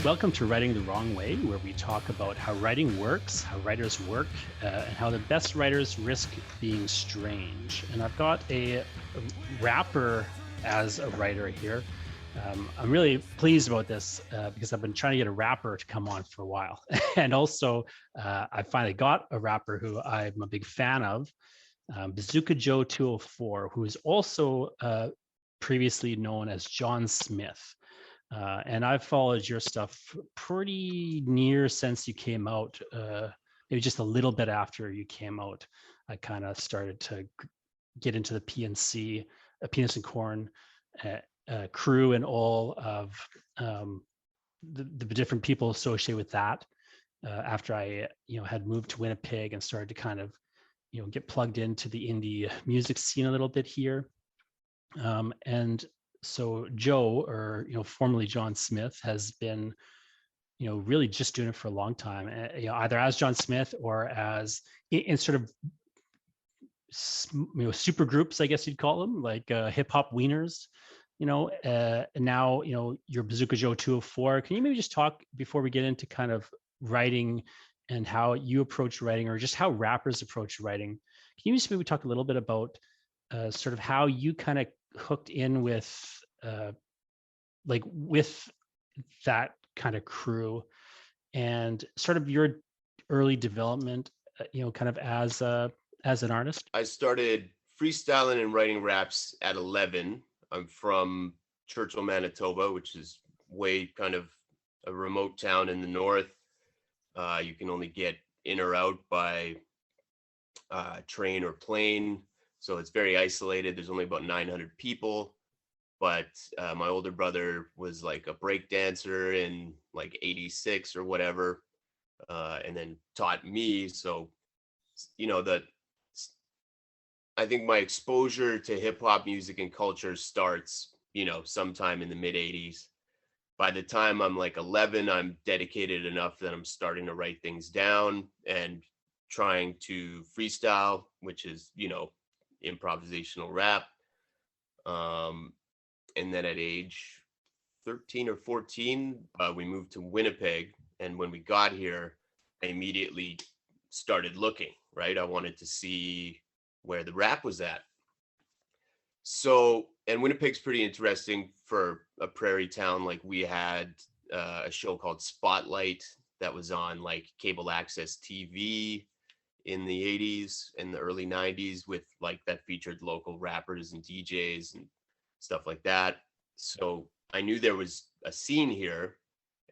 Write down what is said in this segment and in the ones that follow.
Welcome to Writing the Wrong Way, where we talk about how writing works, how writers work, and how the best writers risk being strange. And I've got a rapper as a writer here. I'm really pleased about this because I've been trying to get a rapper to come on for a while. And also, I finally got a rapper who I'm a big fan of, Bazooka Joe 204, who is also previously known as John Smith. And I've followed your stuff pretty near since you came out, maybe just a little bit after you came out. I kind of started to get into the PNC, Penis and Corn crew, and all of the different people associated with that. After I, had moved to Winnipeg and started to kind of, get plugged into the indie music scene a little bit here. And so Joe, or formerly John Smith, has been really just doing it for a long time, either as John Smith or as in sort of super groups, I guess you'd call them, like hip hop wieners, and now your Bazooka Joe 204. Can you maybe just talk before we get into kind of writing and how you approach writing, or just how rappers approach writing? Can you just maybe talk a little bit about sort of how you kind of hooked in with with that kind of crew, and sort of your early development, kind of as an artist? I started freestyling and writing raps at 11. I'm from Churchill, Manitoba, which is way kind of a remote town in the north. You can only get in or out by train or plane. So it's very isolated. There's only about 900 people. But my older brother was like a break dancer in like 86 or whatever, and then taught me. So, I think my exposure to hip hop music and culture starts, sometime in the mid 80s. By the time I'm like 11, I'm dedicated enough that I'm starting to write things down and trying to freestyle, which is, improvisational rap. And then at age 13 or 14, we moved to Winnipeg. And when we got here, I immediately started looking, right? I wanted to see where the rap was at. So, and Winnipeg's pretty interesting for a prairie town. Like, we had a show called Spotlight that was on like cable access TV in the 80s and the early 90s, with like that featured local rappers and DJs and stuff like that. So I knew there was a scene here.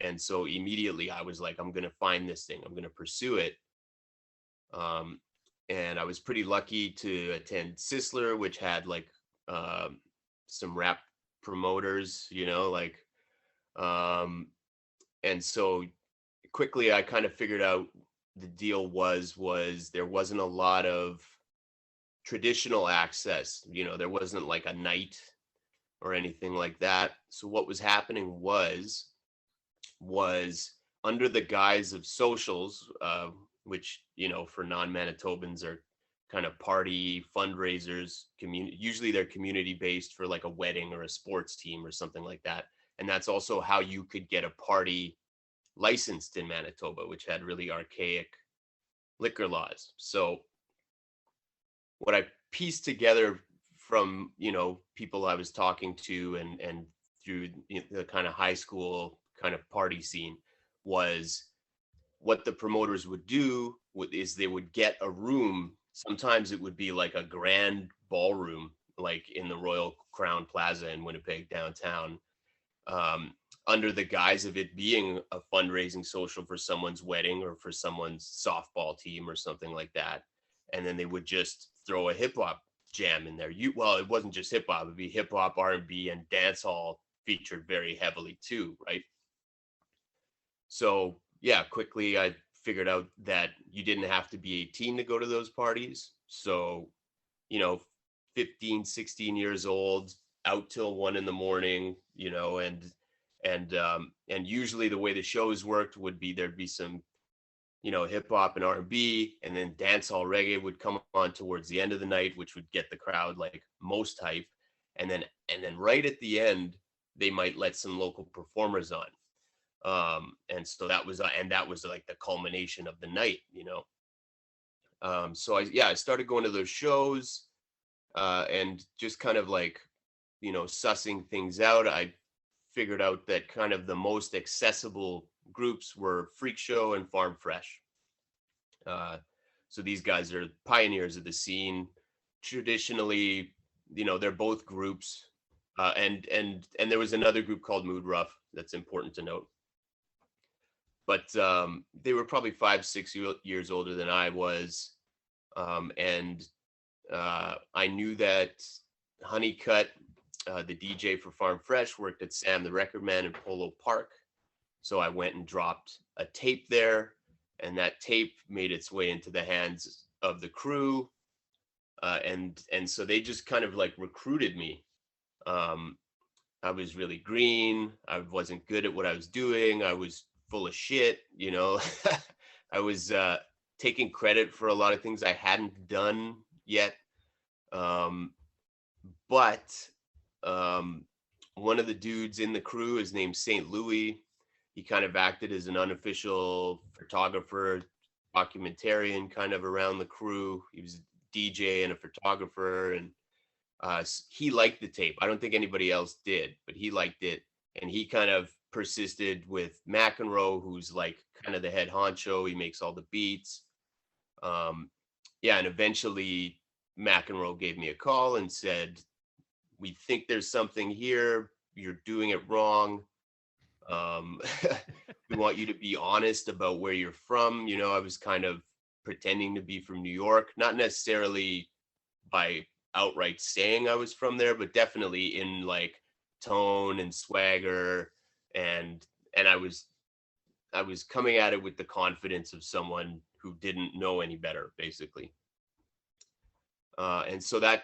And so immediately I was like, I'm going to find this thing. I'm going to pursue it. And I was pretty lucky to attend Sisler, which had like some rap promoters, and so quickly I kind of figured out the deal was there wasn't a lot of traditional access. There wasn't like a night or anything like that. So what was happening was under the guise of socials, which, for non-Manitobans are kind of party fundraisers, usually they're community based for like a wedding or a sports team or something like that. And that's also how you could get a party licensed in Manitoba, which had really archaic liquor laws. So what I pieced together from, people I was talking to and through the kind of high school kind of party scene, was what the promoters would do is they would get a room. Sometimes it would be like a grand ballroom, like in the Royal Crown Plaza in Winnipeg downtown, under the guise of it being a fundraising social for someone's wedding or for someone's softball team or something like that. And then they would just throw a hip hop jam in there. Well, it wasn't just hip hop; it'd be hip hop, R&B, and dance hall featured very heavily too, right? So yeah, quickly I figured out that you didn't have to be 18 to go to those parties. So, 15, 16 years old, out till 1 a.m, and usually the way the shows worked would be there'd be some, hip hop and R&B, and then dancehall reggae would come on towards the end of the night, which would get the crowd like most hype. And then right at the end, they might let some local performers on. And so that was like the culmination of the night, so I started going to those shows, and just kind of like, sussing things out. I figured out that kind of the most accessible groups were Freak Show and Farm Fresh. Uh, so these guys are pioneers of the scene. Traditionally, they're both groups, and there was another group called Mood Rough that's important to note. But they were probably 5, 6 years older than I was, and I knew that Honeycutt, the DJ for Farm Fresh, worked at Sam the Record Man in Polo Park. So I went and dropped a tape there, and that tape made its way into the hands of the crew, and so they just kind of like recruited me. I was really green. I wasn't good at what I was doing. I was full of shit. I was taking credit for a lot of things I hadn't done yet. But one of the dudes in the crew is named St. Louis. He kind of acted as an unofficial photographer, documentarian kind of around the crew. He was a DJ and a photographer, and he liked the tape. I don't think anybody else did, but he liked it. And he kind of persisted with McEnroe, who's like kind of the head honcho. He makes all the beats. And eventually McEnroe gave me a call and said, "We think there's something here. You're doing it wrong. We want you to be honest about where you're from." I was kind of pretending to be from New York, not necessarily by outright saying I was from there, but definitely in like tone and swagger, and I was coming at it with the confidence of someone who didn't know any better, basically. And so that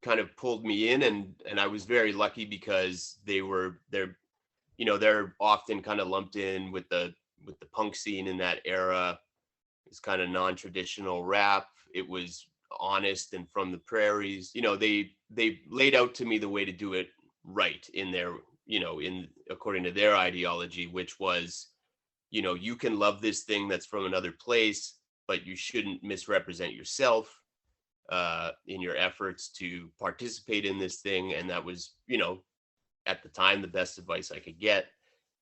kind of pulled me in, and I was very lucky because they're often kind of lumped in with the punk scene in that era. It's kind of non-traditional rap. It was honest and from the prairies. They laid out to me the way to do it right in their, according to their ideology, which was, you can love this thing that's from another place, but you shouldn't misrepresent yourself in your efforts to participate in this thing. And that was, at the time, the best advice I could get.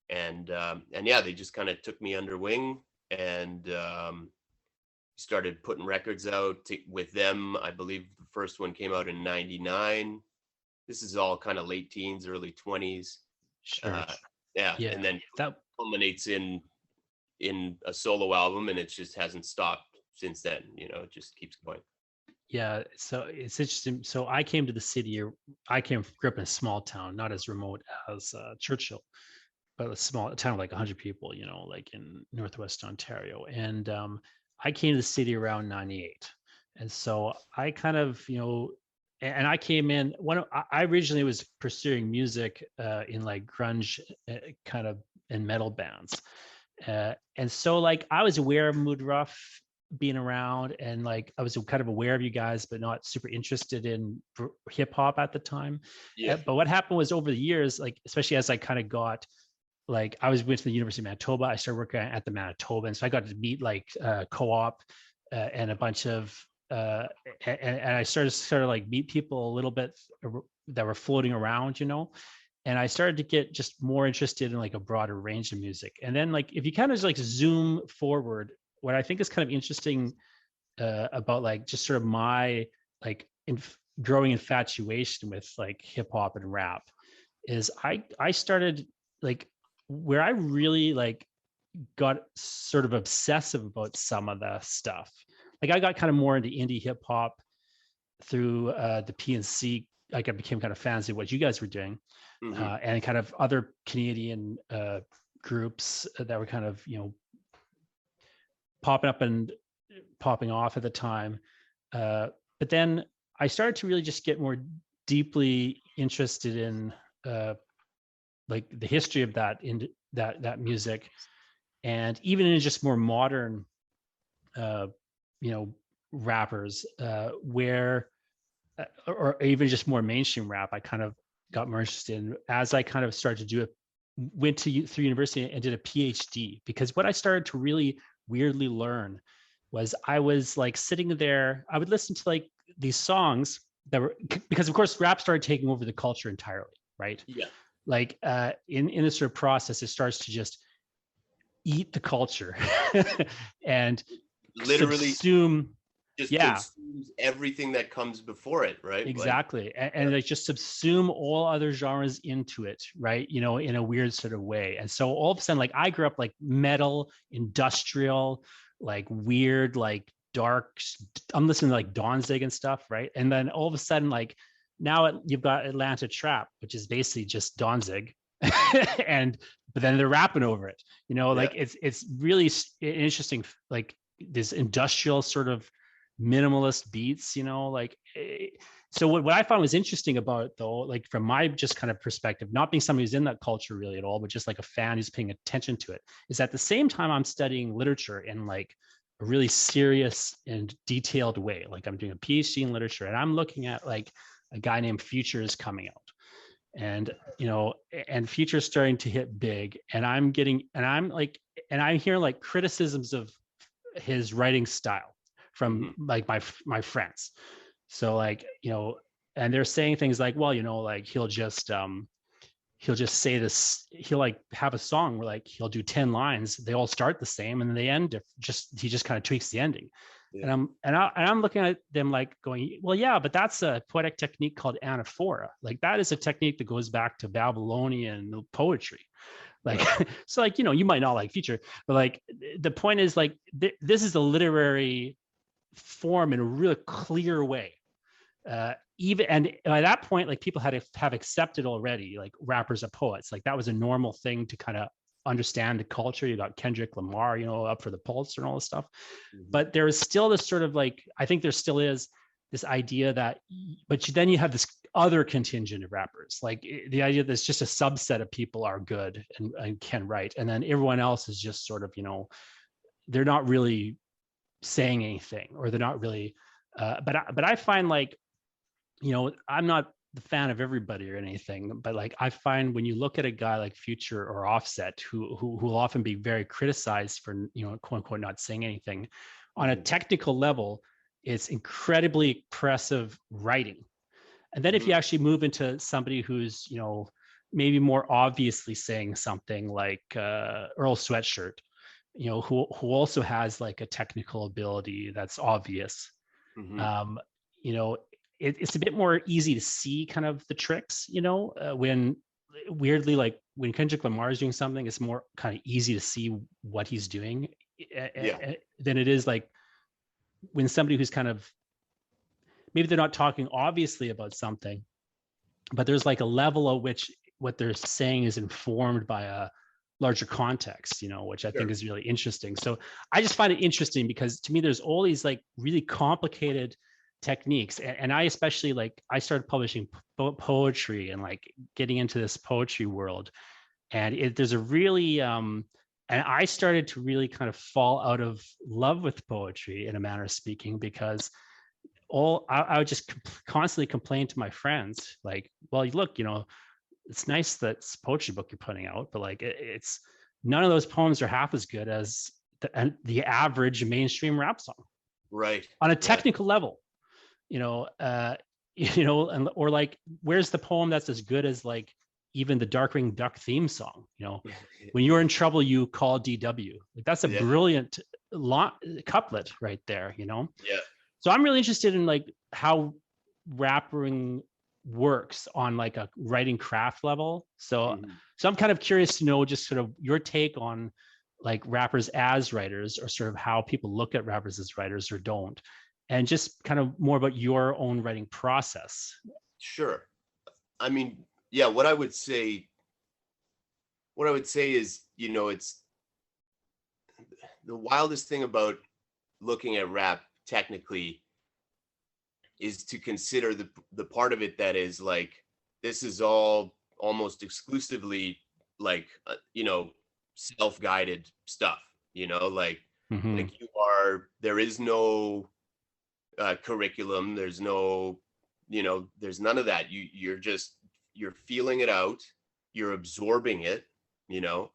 And yeah, they just kind of took me under wing, and started putting records out with them. I believe the first one came out in '99. This is all kind of late teens, early 20s. Sure. Yeah, Yeah. and then That culminates in a solo album, and it just hasn't stopped since then. It just keeps going. Yeah, so it's interesting. So I grew up in a small town, not as remote as Churchill, but a small town of like 100 people, like in Northwest Ontario. And I came to the city around 98. And so I kind of, and I came in, I originally was pursuing music in like grunge kind of and metal bands. And so like I was aware of Mood Rough being around, and like I was kind of aware of you guys, but not super interested in hip hop at the time. Yeah. But what happened was over the years, like especially as I kind of got like I went to the University of Manitoba, I started working at the Manitoba, and so I got to meet like co-op and a bunch of and I started sort of like meet people a little bit that were floating around, and I started to get just more interested in like a broader range of music. And then like if you kind of like zoom forward, what I think is kind of interesting about like just sort of my like growing infatuation with like hip hop and rap is I started like where I really like got sort of obsessive about some of the stuff. Like I got kind of more into indie hip hop through the PNC. Like I became kind of fans of what you guys were doing, and kind of other Canadian groups that were kind of popping up and popping off at the time. But then I started to really just get more deeply interested in like the history of that music, and even in just more modern rappers where or even just more mainstream rap, I kind of got more interested in as I kind of started to do went through university and did a PhD, because what I started to really weirdly learn was I was like sitting there, I would listen to like these songs that were, because of course rap started taking over the culture entirely, right? Yeah. Like in this sort of process, it starts to just eat the culture and Literally subsume. just Yeah, consumes everything that comes before it, right? Like, exactly. And yeah. like just subsume all other genres into it, right? You know, in a weird sort of way. And so all of a sudden, like I grew up like metal, industrial, like weird, like dark. I'm listening to like Danzig and stuff, right? And then all of a sudden, like now you've got Atlanta Trap, which is basically just Danzig, and but then they're rapping over it. You know, Yeah. like it's really interesting, like this industrial sort of minimalist beats, you know, like so what I found was interesting about it though, like from my just kind of perspective, not being somebody who's in that culture really at all, but just like a fan who's paying attention to it, is at the same time I'm studying literature in like a really serious and detailed way. Like I'm doing a PhD in literature and I'm looking at like a guy named Future is coming out, and you know, and Future's starting to hit big, and I'm hearing like criticisms of his writing style from Hmm. like my friends. So like, you know, and they're saying things like, well, you know, like he'll just say this, he'll like have a song where like he'll do 10 lines, they all start the same and then they end just he just kind of tweaks the ending. Yeah. And I'm looking at them like going, well, yeah, but that's a poetic technique called anaphora. Like that is a technique that goes back to Babylonian poetry. Like, Right. so like, you know, you might not like Future, but like the point is like this is a literary form in a really clear way. Even and at that point, like people had to have accepted already, like rappers are poets. Like that was a normal thing to kind of understand the culture. You got Kendrick Lamar, you know, up for the Pulitzer and all this stuff. Hmm. But there is still this sort of like, I think there still is this idea that, but then you have this other contingent of rappers, like the idea that it's just a subset of people are good and can write, and then everyone else is just sort of, you know, they're not really saying anything, or they're not really. But I find like, you know, I'm not the fan of everybody or anything, but like I find when you look at a guy like Future or Offset, who will often be very criticized for, you know, quote unquote not saying anything, on a Hmm. technical level, it's incredibly impressive writing. And then if you Hmm. actually move into somebody who's, you know, maybe more obviously saying something like Earl Sweatshirt, you know, who also has like a technical ability that's obvious, Hmm. um, you know, it's a bit more easy to see kind of the tricks, you know, when weirdly, like when Kendrick Lamar is doing something, it's more kind of easy to see what he's doing Yeah. than it is like when somebody who's kind of, maybe they're not talking obviously about something, but there's like a level at which what they're saying is informed by a larger context, you know, which I think Sure. is really interesting. So I just find it interesting because to me, there's all these like really complicated techniques. And I especially like, I started publishing poetry and like getting into this poetry world. And there's a really, and I started to really kind of fall out of love with poetry in a manner of speaking, because I would just constantly complain to my friends, like, well, look, you know, it's nice that it's a poetry book you're putting out, but like it's none of those poems are half as good as the average mainstream rap song Right. on a Yeah. technical level, you know, you know, and or like, where's the poem that's as good as like even the Darkwing Duck theme song? You know, when you're in trouble, you call DW. Like that's a Yeah. brilliant couplet right there, you know. Yeah. So I'm really interested in like how rapping works on like a writing craft level. Hmm. So I'm kind of curious to know just sort of your take on like rappers as writers, or sort of how people look at rappers as writers or don't, and just kind of more about your own writing process. Sure. I mean, yeah, what I would say is, it's the wildest thing about looking at rap technically is to consider the part of it that is like, this is all almost exclusively like, self-guided stuff, like Mm-hmm. there is no curriculum, there's no, there's none of that. You're feeling it out, you're absorbing it, you know.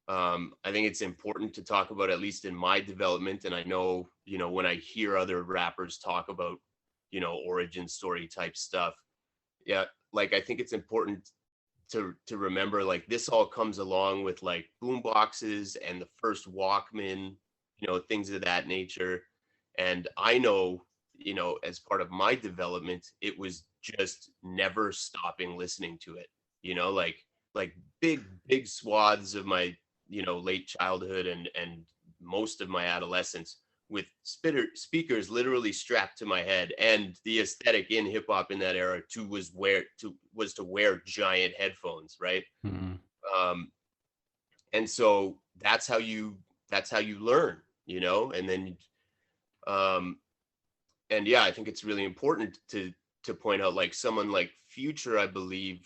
I think it's important to talk about, at least in my development. And I know, you know, when I hear other rappers talk about, you know, origin story type stuff, yeah, like I think it's important to remember, like, this all comes along with like boom boxes and the first Walkman, you know, things of that nature. And I know, you know, as part of my development, it was just never stopping listening to it, you know, like big swaths of my, you know, late childhood and most of my adolescence with speakers literally strapped to my head. And the aesthetic in hip hop in that era too was to wear giant headphones, right? Mhm. um and so that's how you learn, you know. And then um and yeah, I think it's really important to point out, like, someone like Future, I believe,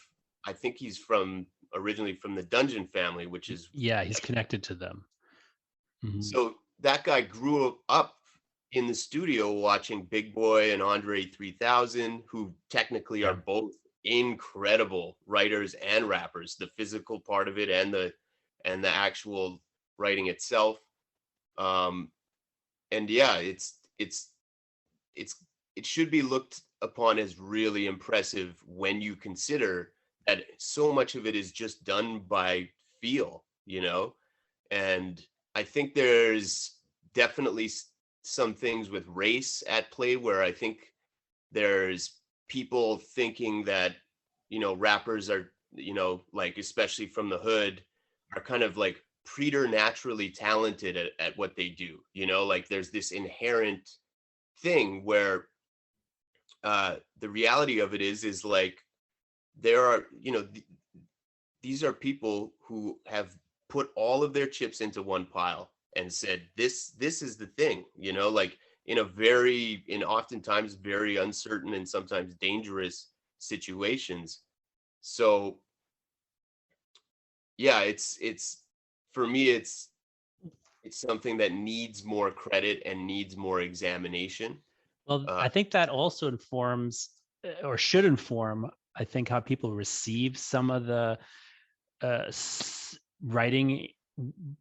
I think he's from originally from the Dungeon family, which is Yeah, he's like, connected to them. Mhm. so that guy grew up in the studio watching Big Boy and Andre 3000, who technically are Yeah. both incredible writers and rappers, the physical part of it and the actual writing itself. Um, and yeah, it's it should be looked upon as really impressive when you consider that so much of it is just done by feel, you know. And I think there's definitely some things with race at play, where I think there's people thinking that, you know, rappers are, you know, like, especially from the hood, are kind of like preternaturally talented at what they do, you know. Like, there's this inherent thing where the reality of it is like, there are, you know, these are people who have put all of their chips into one pile and said, this is the thing, you know, like, in oftentimes very uncertain and sometimes dangerous situations. So yeah, it's for me, it's something that needs more credit and needs more examination. Well, uh I think that also informs, or should inform, I think, how people receive some of the writing,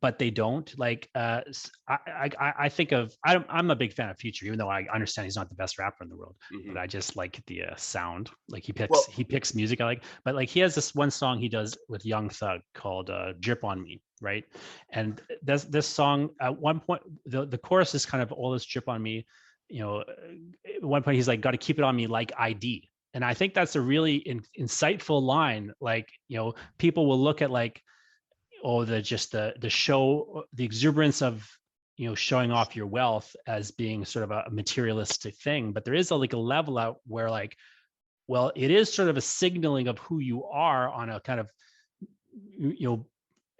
but they don't. Like, I think of, I'm a big fan of Future, even though I understand he's not the best rapper in the world, but mhm. I just like the sound. Like, Well, he picks music I like. But like, he has this one song he does with Young Thug called "Drip on Me," right? And this song, at one point, the chorus is kind of all this drip on me. You know, at one point he's like, "Got to keep it on me like ID." And I think that's a really insightful line. Like, you know, people will look at, like, oh, the show, the exuberance of, you know, showing off your wealth as being sort of a materialistic thing. But there is like a level out where, like, well, it is sort of a signaling of who you are on a kind of, you know,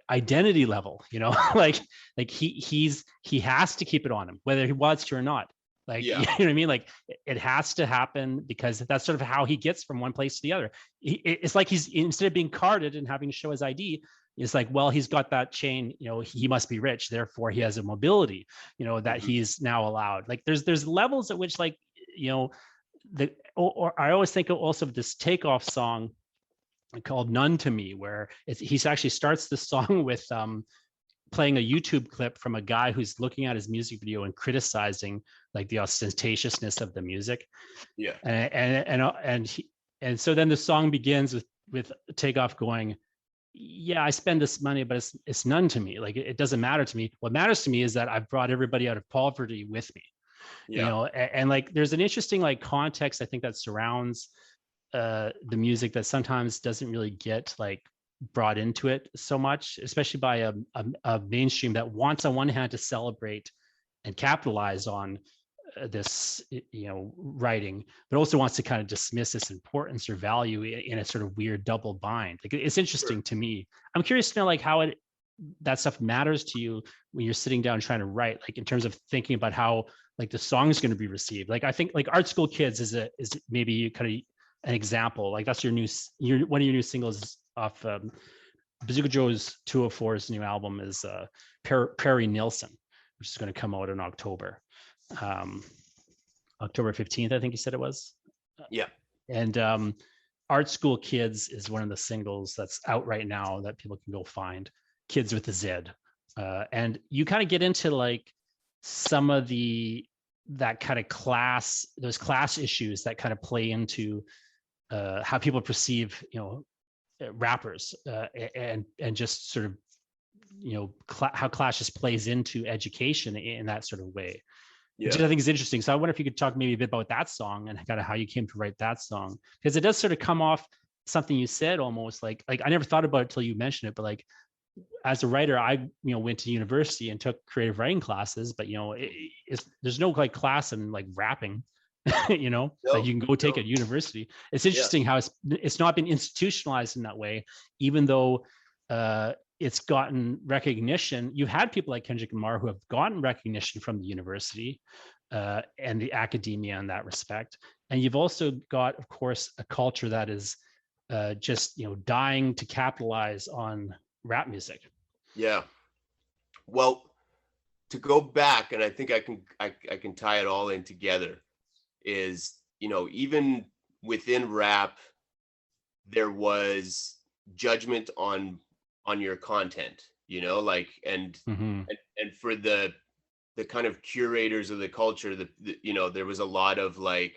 identity level, you know. Like he has to keep it on him whether he wants to or not. Like, you yeah. know what I mean? Like, it has to happen because that's sort of how he gets from one place to the other. It's like, he's, instead of being carded and having to show his ID, it's like, well, he's got that chain, you know, he must be rich, therefore he has a mobility, you know, that Mhm. he's now allowed. Like, there's levels at which, like, you know, or I always think also of this Takeoff song called "None to Me," where he actually starts the song with playing a YouTube clip from a guy who's looking at his music video and criticizing, like, the ostentatiousness of the music. Yeah. And so then the song begins with Takeoff going, "Yeah, I spend this money, but it's none to me. Like, it doesn't matter to me. What matters to me is that I've brought everybody out of poverty with me." You Yeah. know, and like, there's an interesting, like, context, I think, that surrounds the music that sometimes doesn't really get, like, brought into it so much, especially by a mainstream that wants, on one hand, to celebrate and capitalize on this, you know, writing, but also wants to kind of dismiss its importance or value in a sort of weird double bind. Like, it's Sure. interesting to me. I'm curious to know, like, how that stuff matters to you when you're sitting down trying to write, like, in terms of thinking about how, like, the song is going to be received. Like, I think, like, Art School Kids is maybe kind of an example. Like, that's one of your new singles off Bazooka Joe's 204's new album is Perry Nilsson, which is going to come out in October. um, October 15th, I think you said it was. Yeah. And Art School Kids is one of the singles that's out right now that people can go find. Kids with a Z. And you kind of get into like some of that kind of those class issues that kind of play into how people perceive, rappers, and just sort of, how class just plays into education in that sort of way, which Yeah. I think is interesting. So I wonder if you could talk maybe a bit about that song and kind of how you came to write that song, because it does sort of come off something you said almost like I never thought about it till you mentioned it, but like as a writer, I went to university and took creative writing classes, but there's no like class in like rapping, that No, you can go take no. at university. It's Yeah. interesting how it's not been institutionalized in that way, even though it's gotten recognition. You've had people like Kendrick Lamar who have gotten recognition from the university and the academia in that respect, and you've also got, of course, a culture that is just dying to capitalize on rap music. Yeah. Well, to go back, and I think I can tie it all in together, is, even within rap, there was judgment on your content, like, Mm-hmm. and for the kind of curators of the culture, there was a lot of like,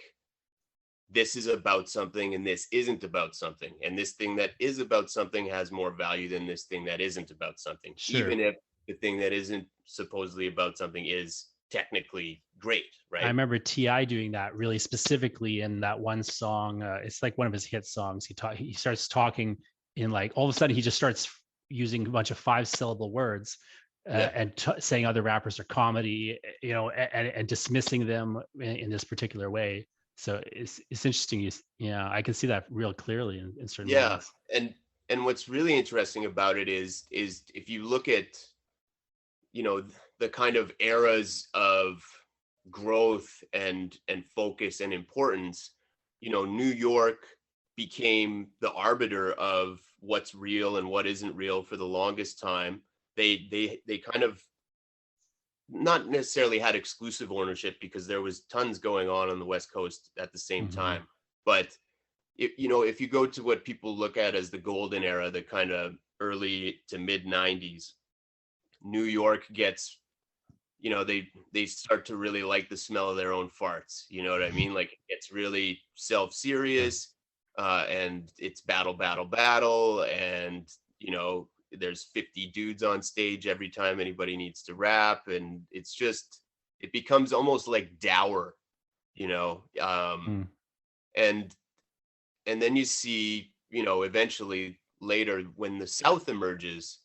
this is about something and this isn't about something, and this thing that is about something has more value than this thing that isn't about something, Sure. even if the thing that isn't supposedly about something is technically great, I right? remember Ti doing that really specifically in that one song. It's like one of his hit songs. He starts talking in like all of a sudden he just starts using a bunch of 5-syllable words Yeah. and saying other rappers are comedy, and dismissing them in this particular way. So it's interesting. Yeah, I can see that real clearly in certain Yeah. moments. And what's really interesting about it is if you look at, the kind of eras of growth and focus and importance, New York became the arbiter of what's real and what isn't real for the longest time. They kind of not necessarily had exclusive ownership, because there was tons going on the West Coast at the same Mm-hmm. time. But if you go to what people look at as the golden era, the kind of early to mid 90s, New York gets, they start to really like the smell of their own farts. You know what I mean? Like, it's really Sure. self-serious, and it's battle, battle, battle, and there's 50 dudes on stage every time anybody needs to rap, and it becomes almost like dour, you know. Mm. And then you see, eventually later, when the South emerges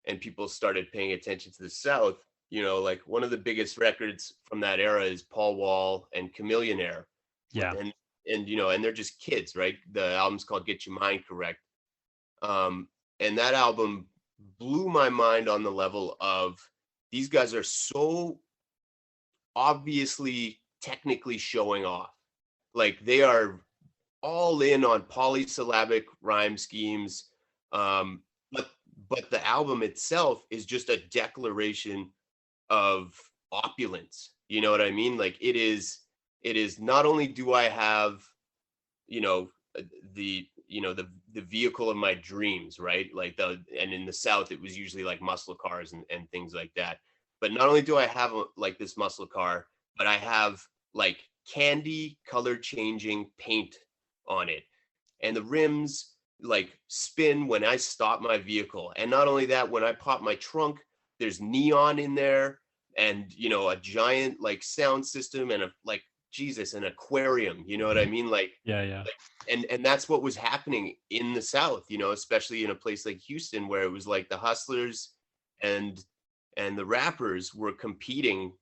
and people started paying attention to the South, like, one of the biggest records from that era is Paul Wall and Chameleonaire. Yeah. And they're just kids, right? The album's called Get Your Mind Correct. um and that album blew my mind on the level of, these guys are so obviously technically showing off. Like, they are all in on polysyllabic rhyme schemes. um but the album itself is just a declaration of opulence. You know what I mean? Like, it is not only do I have, you know the vehicle of my dreams, right? Like, and in the South it was usually like muscle cars and things like that. But not only do I have like this muscle car, but I have like candy color changing paint on it, and the rims like spin when I stop my vehicle. And not only that, when I pop my trunk, there's neon in there, and a giant like sound system, and a like, Jesus, an aquarium. You know what I mean? Like, Yeah. Yeah. and that's what was happening in the South, especially in a place like Houston, where it was like the hustlers and the rappers were competing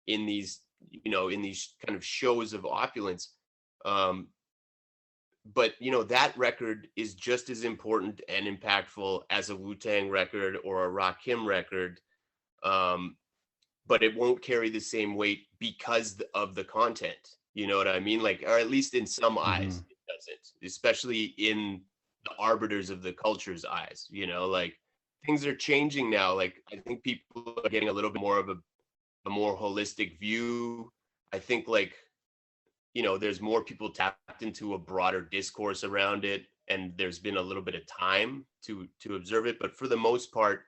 in these, in these kind of shows of opulence. um but that record is just as important and impactful as a Wu-Tang record or a Rakim record. um but it won't carry the same weight because of the content. You know what I mean? Like, or at least in some Mm-hmm. eyes, it doesn't, especially in the arbiters of the culture's eyes. Like, things are changing now. Like, I think people are getting a little bit more of a more holistic view. I think, like, there's more people tapped into a broader discourse around it, and there's been a little bit of time to observe it. But for the most part,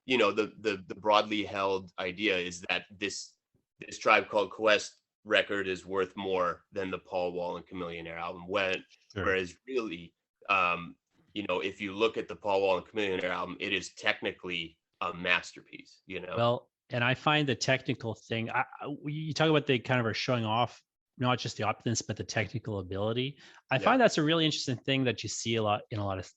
the broadly held idea is that this Tribe Called Quest record is worth more than the Paul Wall and Chameleonaire album. Whereas really, if you look at the Paul Wall and Chameleonaire album, it is technically a masterpiece. Well, and I find the technical thing. You talk about they kind of are showing off not just the opulence but the technical ability. I find that's a really interesting thing that you see a lot in a lot of,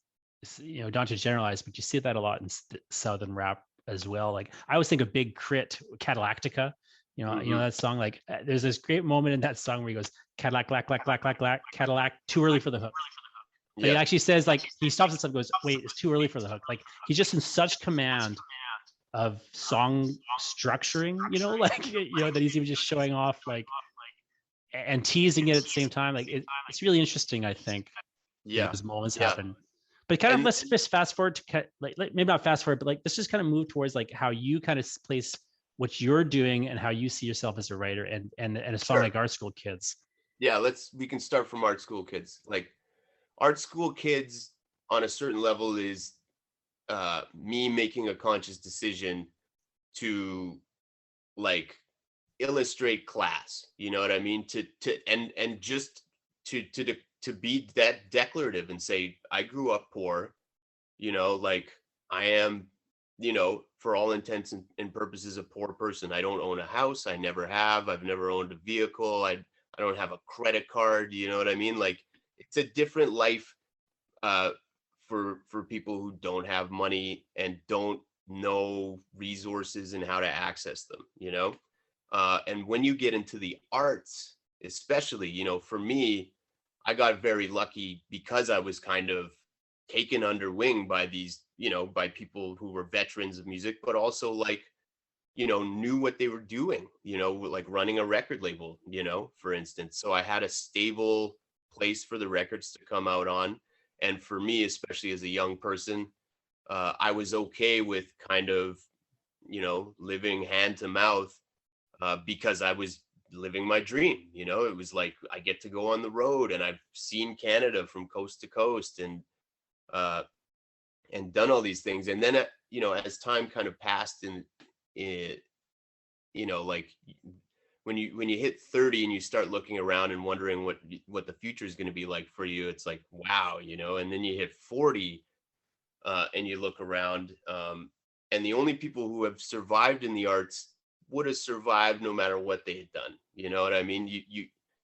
not to generalize, but you see that a lot in Southern rap as well. Like I always think of Big Crit, Cadillactica. You know that song. Like there's this great moment in that song where he goes Cadillac, lack, lack, lack, lack, lack, Cadillac, too early for the hook. But he actually says, like, he stops himself and goes, wait, it's too early for the hook. Like he's just in such command of song structuring, that he's even just showing off, like, and teasing it at the same time. Like it's really interesting, I think. Those moments happen. But kind of let's just fast forward to like maybe not fast forward, but like let's just kind of move towards like how you kind of place what you're doing and how you see yourself as a writer and a song like Art School Kids. Yeah, we can start from Art School Kids. Like Art School Kids on a certain level is me making a conscious decision to like illustrate class, you know what I mean? And just to be that declarative and say, I grew up poor, like I am, for all intents and purposes, a poor person. I don't own a house. I never have. I've never owned a vehicle. I don't have a credit card. You know what I mean? Like it's a different life for people who don't have money and don't know resources and how to access them, and when you get into the arts, especially, for me, I got very lucky because I was kind of taken under wing by these, by people who were veterans of music, but also like, knew what they were doing, like running a record label, for instance. So I had a stable place for the records to come out on. And for me, especially as a young person, I was okay with kind of, living hand to mouth because I was living my dream. It was like I get to go on the road and I've seen Canada from coast to coast and done all these things. And then, as time kind of passed like when you hit 30 and you start looking around and wondering what the future is going to be like for you, it's like, wow, and then you hit 40 and you look around and the only people who have survived in the arts would have survived no matter what they had done. You know what I mean?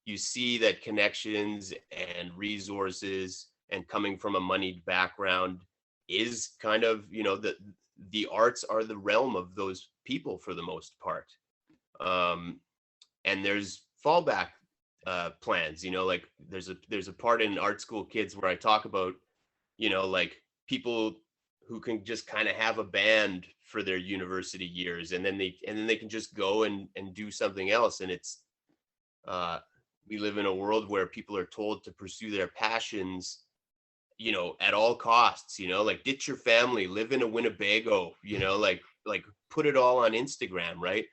You see that connections and resources and coming from a moneyed background is kind of, the arts are the realm of those people for the most part. And there's fallback plans, like there's a part in Art School Kids where I talk about, like people who can just kind of have a band for their university years and then they can just go and do something else. And it's we live in a world where people are told to pursue their passions, at all costs, like ditch your family, live in a Winnebago, like put it all on Instagram, right?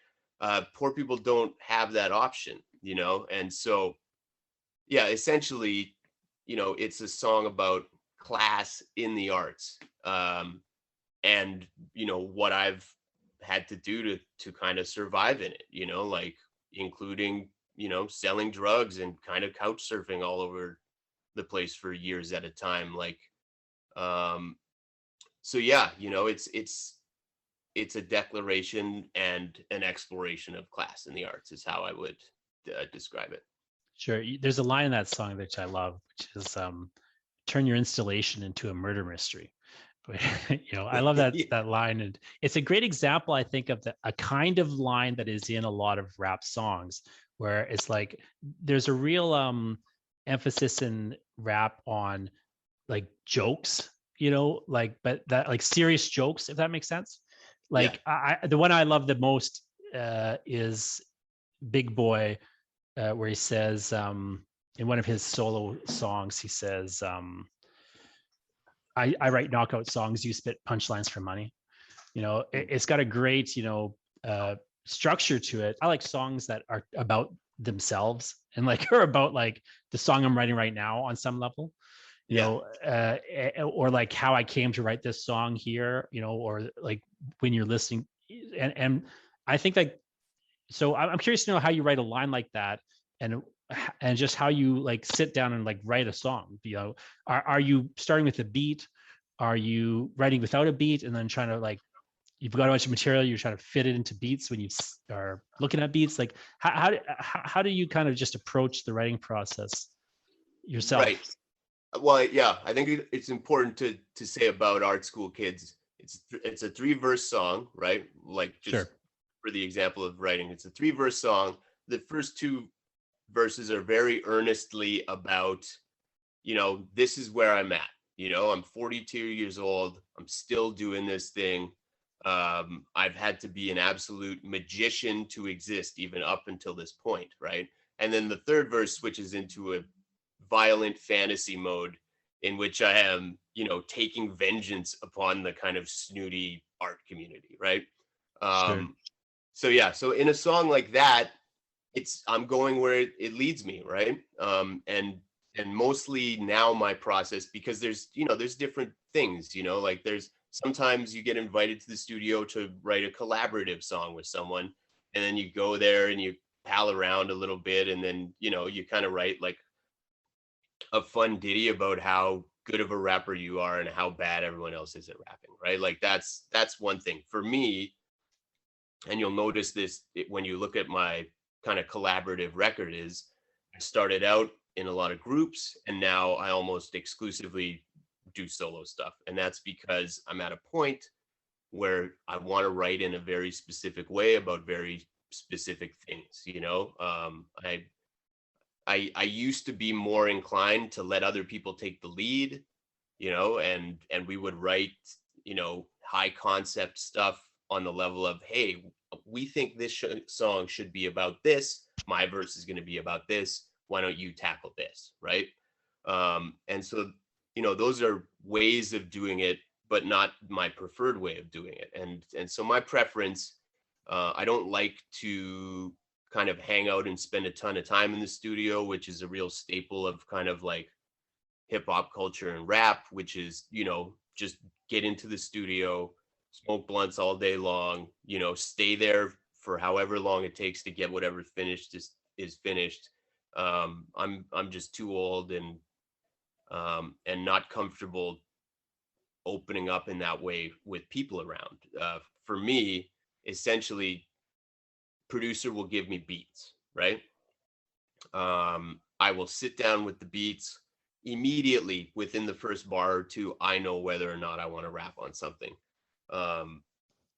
Poor people don't have that option, and so, yeah, essentially, it's a song about class in the arts, and what I've had to do to kind of survive in it, like including selling drugs and kind of couch surfing all over the place for years at a time, like so yeah, it's a declaration and an exploration of class in the arts is how I would describe it. Sure. There's a line in that song which I love, which is turn your installation into a murder mystery. I love that that line, and it's a great example, I think, of a kind of line that is in a lot of rap songs, where it's like there's a real emphasis in rap on like jokes, but that like serious jokes, if that makes sense. Like the one I love the most is Big Boy, where he says in one of his solo songs, he says, I write knockout songs, you spit punchlines for money. It's got a great, structure to it. I like songs that are about themselves and like are about like the song I'm writing right now on some level. Yeah. or like how I came to write this song here, or like when you're listening. And I think like, so I'm curious to know how you write a line like that, and just how you like sit down and like write a song. Are you starting with a beat? Are you writing without a beat and then trying to like, you've got a bunch of material, you're trying to fit it into beats when you are looking at beats? Like how do you kind of just approach the writing process yourself? Right. Well, yeah, I think it's important to say about art school kids. It's a 3-verse song, right? Like, just Sure. for the example of writing, it's a 3-verse song. The first 2 verses are very earnestly about, this is where I'm at. I'm 42 years old. I'm still doing this thing. I've had to be an absolute magician to exist even up until this point, right? And then the 3rd verse switches into a violent fantasy mode in which I am, taking vengeance upon the kind of snooty art community, right? Sure. So yeah, so in a song like that, I'm going where it leads me, right? And mostly now my process, because there's different things, like there's sometimes you get invited to the studio to write a collaborative song with someone, and then you go there and you pal around a little bit, and then you kind of write like a fun ditty about how good of a rapper you are and how bad everyone else is at rapping, right? Like that's one thing for me. And you'll notice this when you look at my kind of collaborative record, is I started out in a lot of groups and now I almost exclusively do solo stuff. And that's because I'm at a point where I want to write in a very specific way about very specific things. I used to be more inclined to let other people take the lead, and we would write, high concept stuff on the level of, hey, we think this song should be about this. My verse is going to be about this. Why don't you tackle this, right? And so, those are ways of doing it, but not my preferred way of doing it. And so my preference, I don't like to kind of hang out and spend a ton of time in the studio, which is a real staple of kind of like hip hop culture and rap, which is, just get into the studio, smoke blunts all day long, stay there for however long it takes to get whatever finished is finished. I'm just too old and not comfortable opening up in that way with people around. For me, essentially, producer will give me beats, right? I will sit down with the beats immediately. Within the first bar or two, I know whether or not I want to rap on something.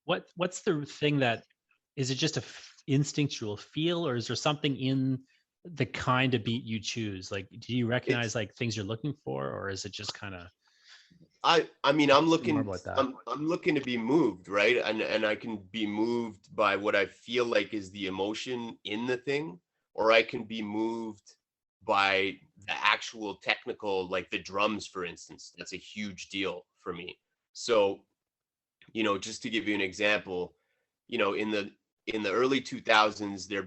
What's the thing that, is it just a instinctual feel, or is there something in the kind of beat you choose? Like, do you recognize It's like things you're looking for, or is it just kind of I mean, I'm more looking about that? I'm looking to be moved, right? And I can be moved by what I feel like is the emotion in the thing, or I can be moved by the actual technical, like the drums, for instance. That's a huge deal for me. So, just to give you an example, in the early 2000s, there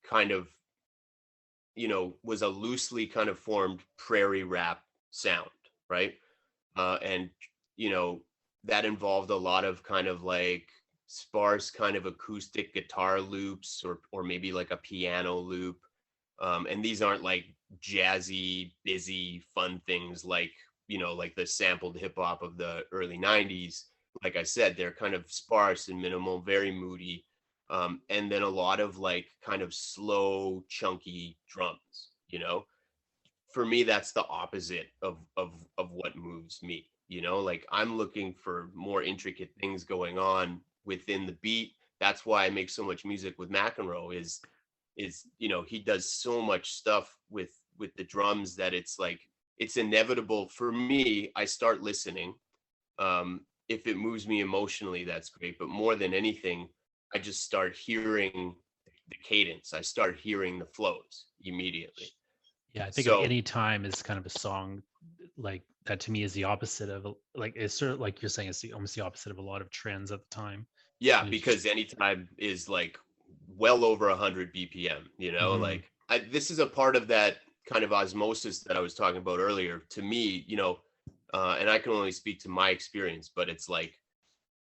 kind of, was a loosely kind of formed prairie rap sound, right? And that involved a lot of kind of like sparse kind of acoustic guitar loops, or maybe like a piano loop. And these aren't like jazzy, busy, fun things like, like the sampled hip hop of the early 90s. Like I said, they're kind of sparse and minimal, very moody. And then a lot of like kind of slow, chunky drums, for me, that's the opposite of what moves me. Like I'm looking for more intricate things going on within the beat. That's why I make so much music with McEnroe. Is he does so much stuff with the drums that it's like it's inevitable for me. I start listening. If it moves me emotionally, that's great. But more than anything, I just start hearing the cadence. I start hearing the flows immediately. Yeah, I think of So any time is kind of a song like that. To me, is the opposite of like, it's sort of like you're saying, it's almost the opposite of a lot of trends at the time. yeah, And it's just because anytime is like well over 100 BPM, mhm. like this is a part of that kind of osmosis that I was talking about earlier, to me, and I can only speak to my experience, but it's like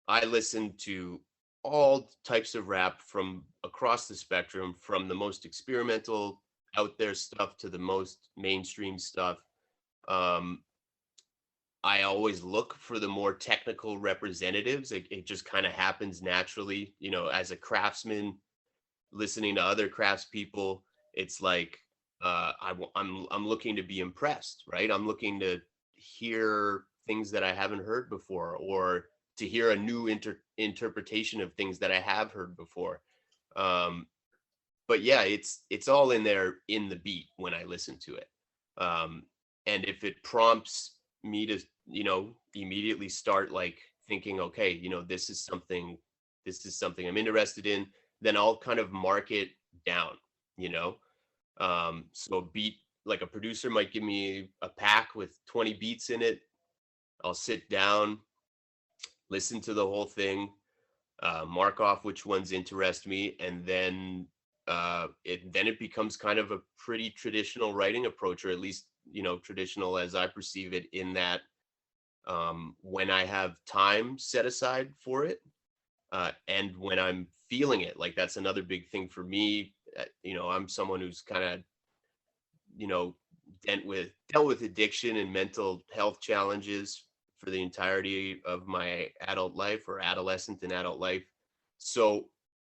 I listen to all types of rap from across the spectrum, from the most experimental out there stuff to the most mainstream stuff. Um, I always look for the more technical representatives. It just kind of happens naturally, as a craftsman, listening to other craftspeople. It's like I'm looking to be impressed, right? I'm looking to hear things that I haven't heard before, or to hear a new interpretation of things that I have heard before. Um, but yeah, it's all in there in the beat when I listen to it. Um, and if it prompts me to, immediately start like thinking, okay, this is something I'm interested in, then I'll kind of mark it down, you know. So a beat, like a producer might give me a pack with 20 beats in it. I'll sit down, listen to the whole thing, mark off which ones interest me, and then it becomes kind of a pretty traditional writing approach, or at least traditional as I perceive it, in that when I have time set aside for it, and when I'm feeling it. Like that's another big thing for me. I'm someone who's kind of you know dealt with addiction and mental health challenges for the entirety of my adult life, or adolescent and adult life. So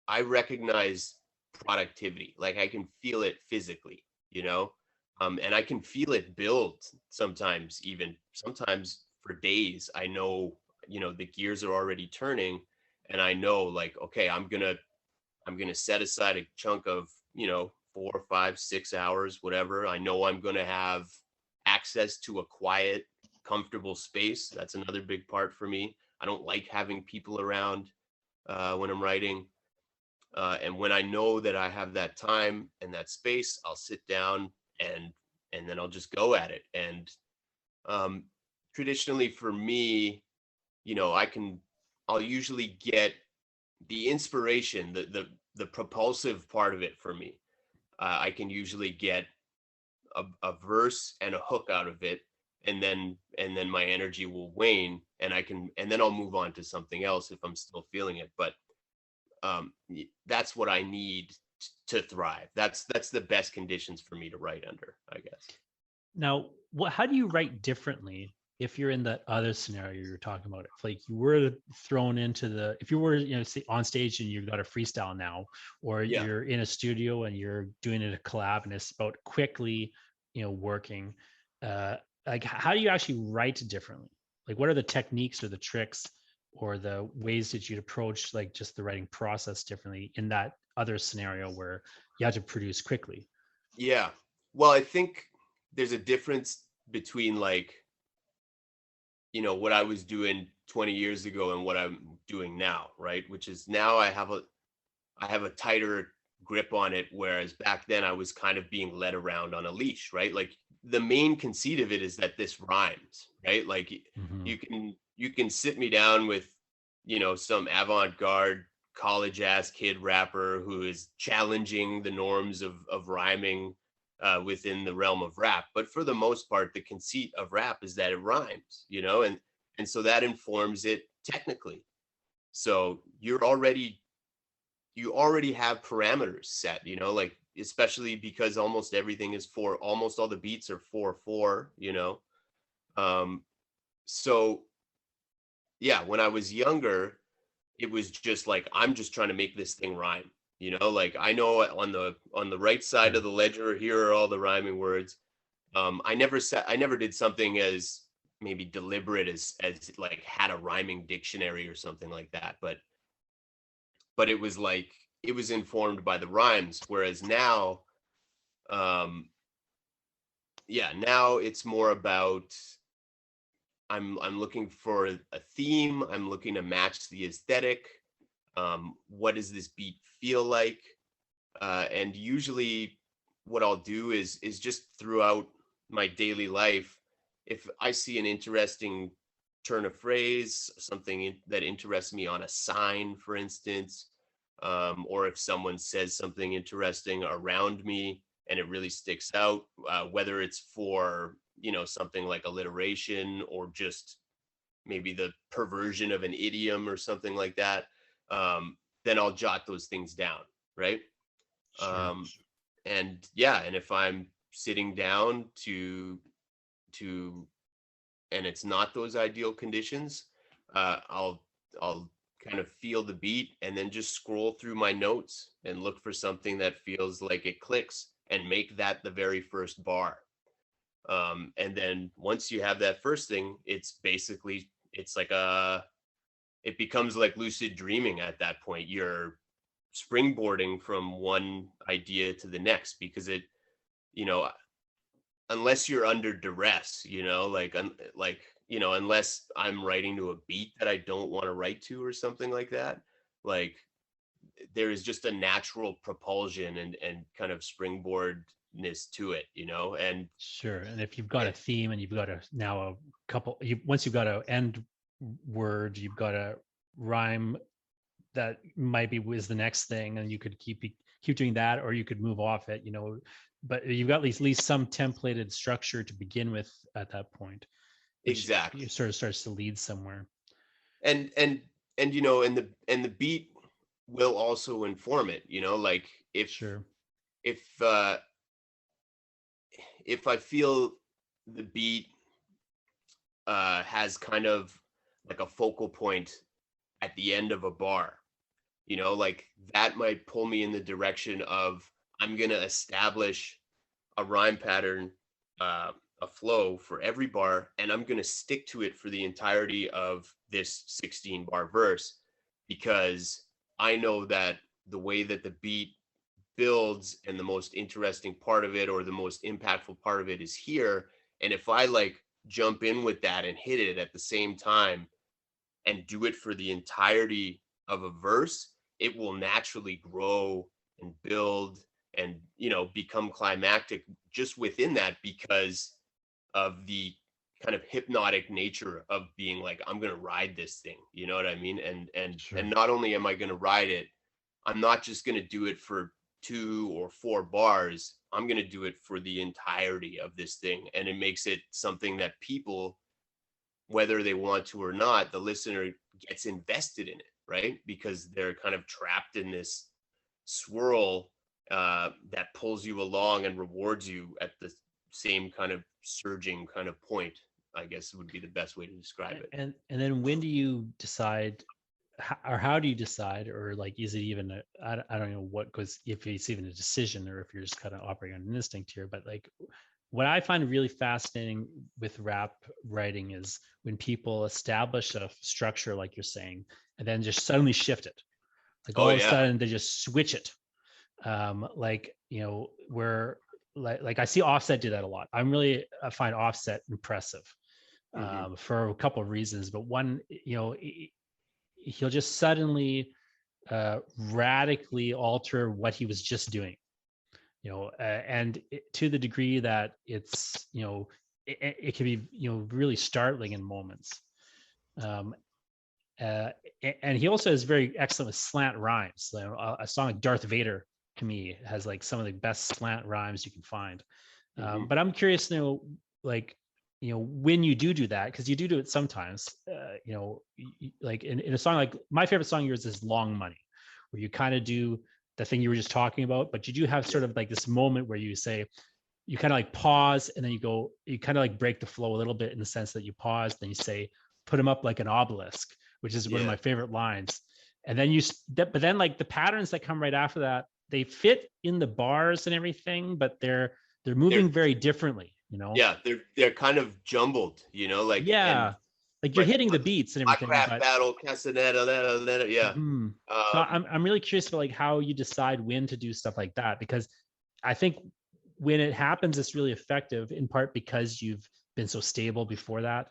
I recognize productivity. Like I can feel it physically, and I can feel it build sometimes, even sometimes for days. I know, the gears are already turning, and I know, like, okay, I'm gonna set aside a chunk of 4, 5, 6 hours, whatever. I know I'm gonna have access to a quiet, comfortable space. That's another big part for me. I don't like having people around when I'm writing. And when I know that I have that time and that space, I'll sit down and then I'll just go at it. And um, traditionally for me, I'll usually get the inspiration, the propulsive part of it for me. I can usually get a verse and a hook out of it, and then my energy will wane, and then I'll move on to something else if I'm still feeling it. But that's what I need to thrive. That's the best conditions for me to write under, I guess. Now, how do you write differently if you're in that other scenario you're talking about? If like you were thrown into if you were, say on stage and you've got a freestyle now, or Yeah. you're in a studio and you're doing it a collab and it's about quickly, working, uh, like how do you actually write differently? Like what are the techniques or the tricks or the ways that you'd approach like just the writing process differently in that other scenario where you have to produce quickly? Yeah. Well, I think there's a difference between, like, what I was doing 20 years ago and what I'm doing now, right? Which is, now I have a tighter grip on it, whereas back then I was kind of being led around on a leash, right? Like the main conceit of it is that this rhymes, right? Like Hmm. you can sit me down with, some avant-garde college ass kid rapper who is challenging the norms of rhyming within the realm of rap. But for the most part, the conceit of rap is that it rhymes, and so that informs it technically. So you already have parameters set, like, especially because almost all the beats are 4/4, um so yeah, when I was younger, it was just like, I'm just trying to make this thing rhyme, like I know on the right side of Sure. the ledger, here are all the rhyming words. I never did something as maybe deliberate as like had a rhyming dictionary or something like that, but it was like, it was informed by the rhymes. Whereas now, um yeah, now it's more about, I'm looking for a theme. I'm looking to match the aesthetic. What does this beat feel like? And usually what I'll do is just throughout my daily life, if I see an interesting turn of phrase, something that interests me on a sign, for instance, or if someone says something interesting around me, and it really sticks out, whether it's for, something like alliteration or just maybe the perversion of an idiom or something like that, then I'll jot those things down, right? Sure. And yeah, and if I'm sitting down to and it's not those ideal conditions, I'll kind of feel the beat and then just scroll through my notes and look for something that feels like it clicks and make that the very first bar. And then once you have that first thing, it's like it becomes like lucid dreaming at that point. You're springboarding from one idea to the next because you know, unless you're under duress, unless I'm writing to a beat that I don't want to write to or something like that, like there is just a natural propulsion and kind of springboardness to it, and Sure. And if you've got a it, theme and you've got once you've got an end word, you've got a rhyme that might be was the next thing, and you could keep doing that, or you could move off it, but you've got at least some templated structure to begin with at that point, which exactly. sort of starts to lead somewhere. And and the beat will also inform it, like Sure. if uh if I feel the beat has kind of like a focal point at the end of a bar, like that might pull me in the direction of I'm going to establish a rhyme pattern, uh, a flow for every bar, and I'm going to stick to it for the entirety of this 16 bar verse because I know that the way that the beat builds and the most interesting part of it or the most impactful part of it is here. And if I like jump in with that and hit it at the same time and do it for the entirety of a verse, it will naturally grow and build and, become climactic just within that because of the kind of hypnotic nature of being like, I'm going to ride this thing. You know what I mean? And Sure. not only am I going to ride it, I'm not just going to do it for 2 or 4 bars. I'm going to do it for the entirety of this thing. And it makes it something that people, whether they want to or not, the listener gets invested in it, right? Because they're kind of trapped in this swirl that pulls you along and rewards you at the same kind of surging kind of point, I guess would be the best way to describe it. And then when do you decide, or how do you decide, or like is it even I don't know what goes, if it's even a decision or if you're just kind of operating on an instinct here, but like what I find really fascinating with rap writing is when people establish a structure like you're saying and then just suddenly shift it, like Oh all of a yeah. sudden they just switch it, where like I see Offset do that a lot. I find Offset impressive, Mm-hmm. for a couple of reasons, but one, he'll just suddenly radically alter what he was just doing, to the degree that it's, it can be, really startling in moments. Um, and he also is very excellent with slant rhymes. So a song like Darth Vader to me has like some of the best slant rhymes you can find. Mm-hmm. But I'm curious to know, like, when you do that, because you do it sometimes, like in a song, like my favorite song of yours is Long Money, where you kind of do the thing you were just talking about, but you do have sort of like this moment where you say, you kind of like pause and then you kind of like break the flow a little bit in the sense that you pause, then you say, put them up like an obelisk, which is one of Yeah. my favorite lines. And then but then like the patterns that come right after that, they fit in the bars and everything, but they're They're moving very differently, yeah, they're kind of jumbled, like and Yeah, like you're like hitting the beats and Black everything, Rap but Battle, Castaneda, yeah. mhm. So Um, I'm really curious about like how you decide when to do stuff like that, because I think when it happens, it's really effective in part because you've been so stable before that.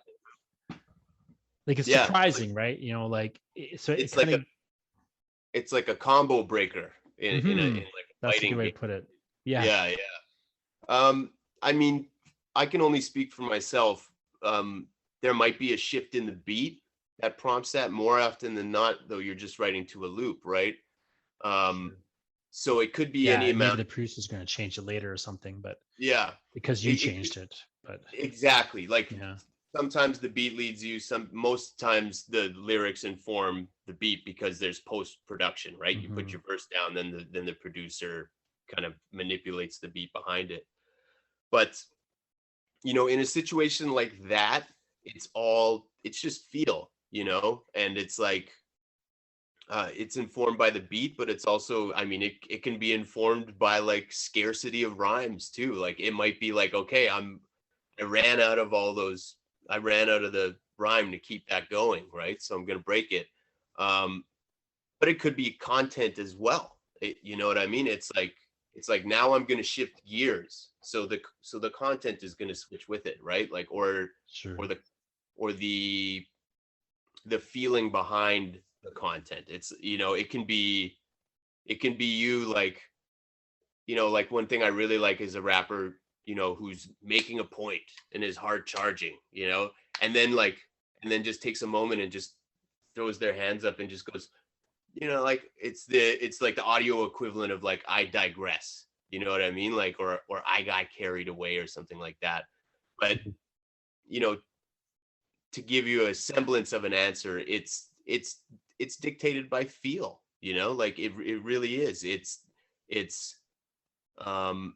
Like it's yeah, surprising, right? So it it's kind like of, it's like a combo breaker in hmm, like a that's a good fighting way game. to put it. Yeah, Yeah, yeah. I mean, I can only speak for myself. There might be a shift in the beat that prompts that more often than not, though you're just writing to a loop, right? Um, sure. So it could be Yeah, any and maybe amount. the producer's going to change it later or something, but Yeah, because you changed it. But exactly. Like yeah. sometimes the beat leads you, most times the lyrics inform the beat because there's post production, right? You put Hmm. your verse down, then the producer kind of manipulates the beat behind it. But in a situation like that, it's just feel, and it's like it's informed by the beat, but it's also, I mean, it can be informed by like scarcity of rhymes too. Like it might be like, okay, I ran out of all those, I ran out of the rhyme to keep that going, right? So I'm gonna break it. Um, but it could be content as well. You know what I mean? It's like now I'm gonna shift gears. So the content is gonna switch with it, right? Like or Sure. the or the feeling behind the content. It can be you, like, like one thing I really like is a rapper, who's making a point and is hard charging, and then just takes a moment and just throws their hands up and just goes, like it's like the audio equivalent of like I digress. You know what I mean? Like or I got carried away or something like that. But you know, to give you a semblance of an answer, it's dictated by feel, like it really is. It's um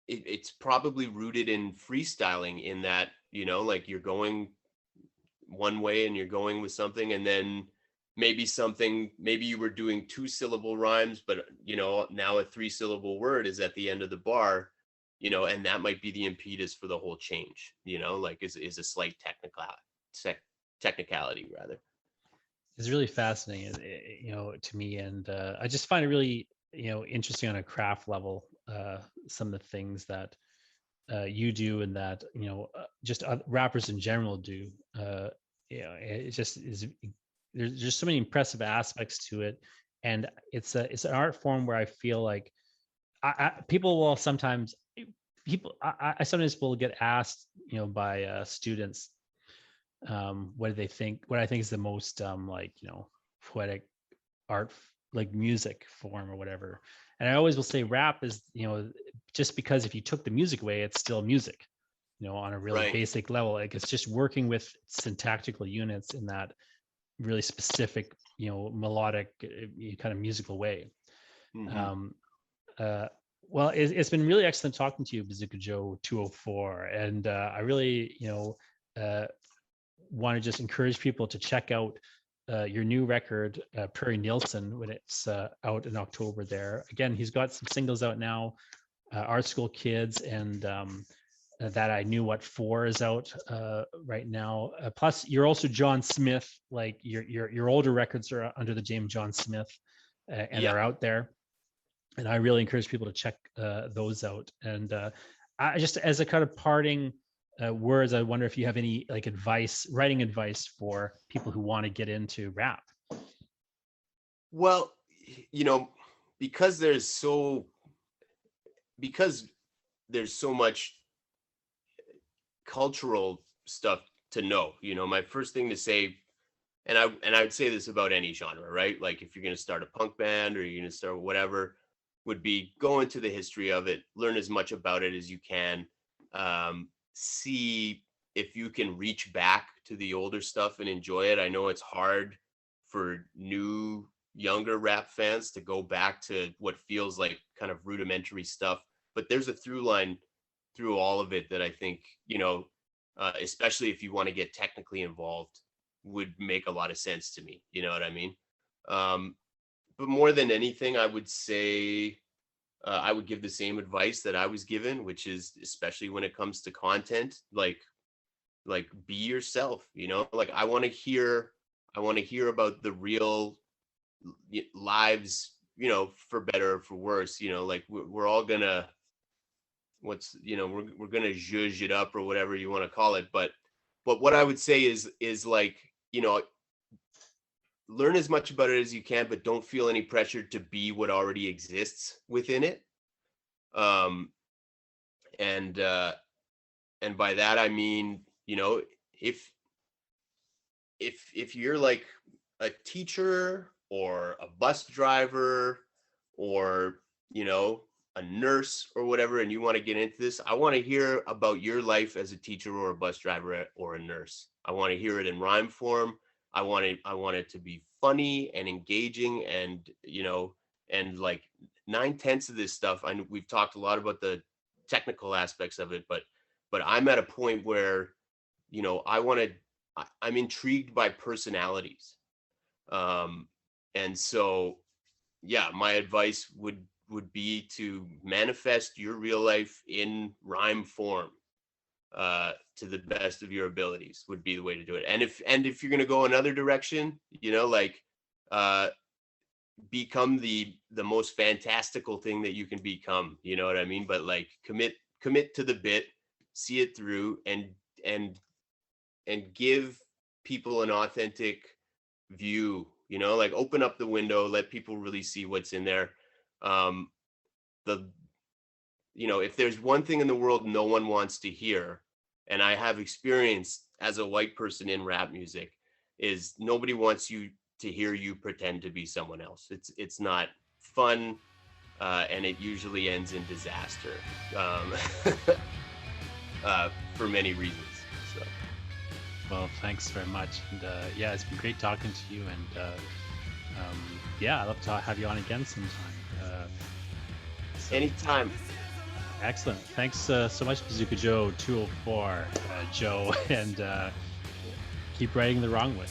it's probably rooted in freestyling in that, like you're going one way and you're going with something, and then maybe you were doing 2-syllable rhymes, but now a 3-syllable word is at the end of the bar, and that might be the impetus for the whole change, like is a slight technicality rather. It's really fascinating, to me, and I just find it really, interesting on a craft level. Some of the things that you do, and that just rappers in general do. It just is. There's just so many impressive aspects to it, and it's an art form where I feel like people will sometimes I sometimes will get asked, by students, what do they think? What I think is the most like poetic art, like music form or whatever. And I always will say rap is, just because if you took the music away, it's still music, on a really Right. basic level. Like it's just working with syntactical units in that really specific, melodic kind of musical way. Hmm. Um, uh, well, it's been really excellent talking to you, Bazooka Joe 204, and I really, uh, want to just encourage people to check out your new record, Prairie Nielsen, when it's out in October there. Again, he's got some singles out now, Art School Kids, and That I Knew What For is out right now. Plus, you're also John Smith, like your older records are under the James John Smith, and Yeah. are out there. And I really encourage people to check those out. And I just, as a kind of parting words, I wonder if you have any like advice, writing advice for people who want to get into rap. Well, you know, because because there's so much cultural stuff to know. My first thing to say, and I would say this about any genre, right? Like if you're going to start a punk band or you're going to start whatever, would be go into the history of it, learn as much about it as you can, see if you can reach back to the older stuff and enjoy it. I know it's hard for younger rap fans to go back to what feels like kind of rudimentary stuff, but there's a through line through all of it that I think, especially if you want to get technically involved, would make a lot of sense to me. You know what I mean? Um, but more than anything, I would say I would give the same advice that I was given, which is especially when it comes to content, like be yourself. Like I want to hear about the real lives, for better or for worse. Like we're all gonna we're gonna zhuzh it up or whatever you want to call it. But what I would say is like, learn as much about it as you can, but don't feel any pressure to be what already exists within it. Um, and and by that I mean, if if you're like a teacher or a bus driver, or, you know, a nurse or whatever, and you want to get into this, I want to hear about your life as a teacher or a bus driver or a nurse. I want to hear it in rhyme form. I want it to be funny and engaging, and, you know, and like 9/10 of this stuff, we've talked a lot about the technical aspects of it, but I'm at a point where, you know, I'm intrigued by personalities. Um, and so, yeah, my advice would be to manifest your real life in rhyme form, to the best of your abilities would be the way to do it. And if you're gonna go another direction, you know, like, uh, become the most fantastical thing that you can become. You know what I mean? But like, commit to the bit, see it through, and and give people an authentic view. You know, like, open up the window, let people really see what's in there. um the you know, if there's one thing in the world no one wants to hear, and I have experience as a white person in rap music, is nobody wants you to hear you pretend to be someone else. It's not fun, and it usually ends in disaster, um, for many reasons. So. Well, thanks very much. And yeah, it's been great talking to you. And yeah, I'd love to have you on again sometime. So, Anytime. excellent. Thanks so much, Bazooka Joe 204, Joe, and keep writing the wrong way.